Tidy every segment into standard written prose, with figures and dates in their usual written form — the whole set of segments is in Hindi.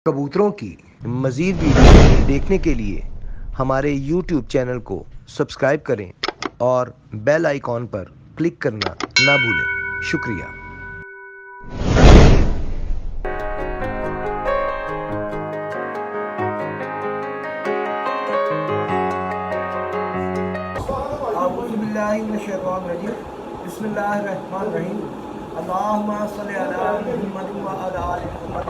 कबूतरों की मज़ीद वीडियो देखने के लिए हमारे YouTube चैनल को सब्सक्राइब करें और बेल आइकॉन पर क्लिक करना ना भूलें। शुक्रिया। बिस्मिल्लाहिर्रहमानिर्रहीम। अल्लाहुम्मा सल्लि अला मुहम्मद व अला आलि मुहम्मद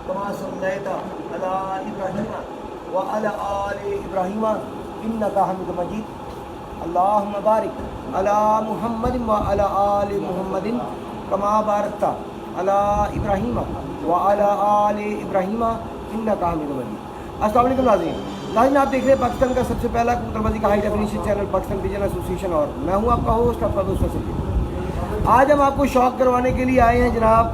कमा सल्लैता अला इब्राहीम व अला आलि इब्राहीम इन्नका हमीदुम मजीद। अल्लाहुम्मा बारिक अला मुहम्मद व अला आलि मुहम्मद कमा बारकता अला इब्राहीम व अला आलि इब्राहीम इन्नका हमीदुम मजीद। अस्सलामु अलैकुम नाज़रीन, आप देख रहे हैं पाकिस्तान का सबसे पहला कबूतरबाजी का high definition channel Pakistan pigeon association, और मैं हूं आपका होस्ट, आपका दोस्त असद। आज हम आपको शौक करवाने के लिए आए हैं जनाब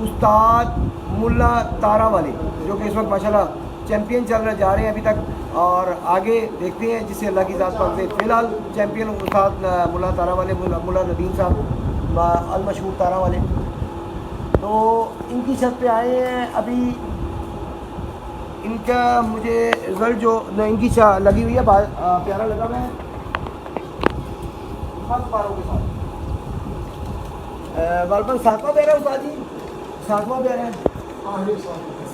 उस्ताद मुल्ला तारा वाले, जो कि इस वक्त माशाल्लाह चैम्पियन चल रहे जा रहे हैं अभी तक, और आगे देखते हैं जिससे अल्लाह की ज़ात पर से। फ़िलहाल चैम्पियन उस्ताद मुल्ला तारा वाले, मुल्ला नदीम साहब अल मशहूर तारा वाले, तो इनकी छत पे आए हैं। अभी इनका मुझे रिज़ल्ट जो इनकी लगी हुई है प्यारा लगा हुआ है बारों के साथ। बालपन सातवां पैरा उस्ताद जी, सातवां पैरा है,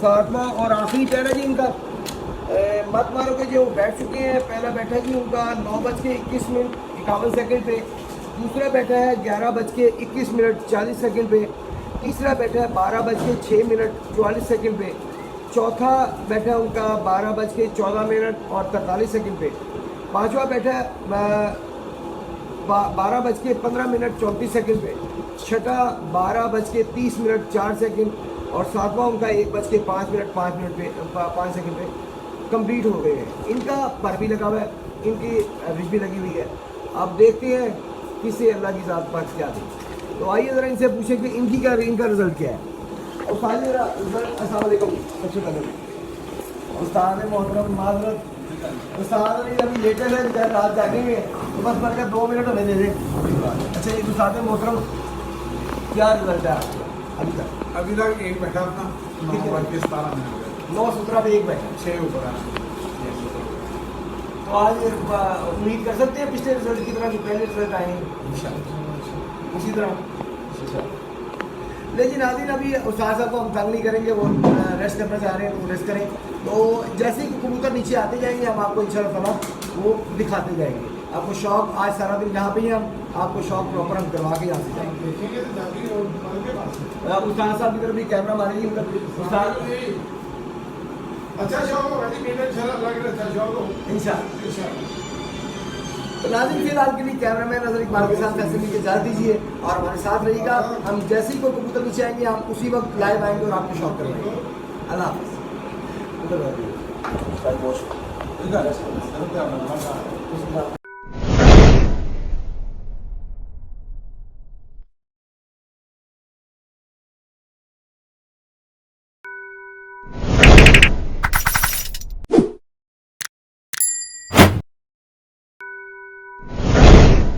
सातवां और आखिरी पैरा जी इनका। मत मारो के जो बैठ चुके हैं, पहला बैठा जी उनका 9:21 पे, दूसरा बैठा है 11:21 40 पे, तीसरा बैठा है 12:06 44 पे, चौथा बैठा है उनका 12:14 और 43 पे, पांचवा बैठा है 12:15 34 पे, छठा 12:30 4 और सातवां उनका 1:05 5 पे कंप्लीट हो गए हैं। इनका पर भी लगा हुआ है, इनकी एवरेज भी लगी हुई है। अब देखते हैं किसे अल्लाह की ज़ात पर क्या दी। तो आइए ज़रा इनसे पूछें कि इनका रिज़ल्ट क्या है। उस्ताद जी अस्सलाम वालेकुम। सबसे पहले उस्ताद मोहतरम माजरत, उस्ताद अभी लेटे थे, रात जागे हुए, तो बस बढ़कर 2 मिनट होने दे दें। अच्छा ये उस्ताद मोहतरम क्या रिजल्ट है अभी तक? अभी तक एक बैठा अपना 9:17 पे एक बैठा, 6 ऊपर है। तो आज उम्मीद कर सकते हैं पिछले रिजल्ट की तरह, जो पहले रिजल्ट आए हैं उसी तरह। लेकिन नाज़रीन अभी उस्ताद साहब को हम तंग नहीं करेंगे, वो रेस्ट करना चाह रहे हैं तो रेस्ट करें। तो जैसे ही कबूतर नीचे आते जाएंगे हम आपको इंशाल्लाह ताला वो दिखाते जाएंगे। आपको शौक आज सारा दिन यहाँ पे ही हम आपको शौक प्रॉपर हम करवा के यहाँ से जाएंगे। उस्ताद साहब की तरफ भी कैमरा मारेंगे उस्ताद। अच्छा शौक हो इंशाल्लाह। तो नाज़रीन फिलहाल के लिए कैमरामैन नजर इकबाल के साथ फैसले की इजाज़त दीजिए और हमारे साथ रहिएगा। हम जैसे ही कोई कबूतर नीचे आएंगे हम उसी वक्त लाइव आएंगे और आपको शौक करवाएंगे। अल्लाह हाफ़िज़।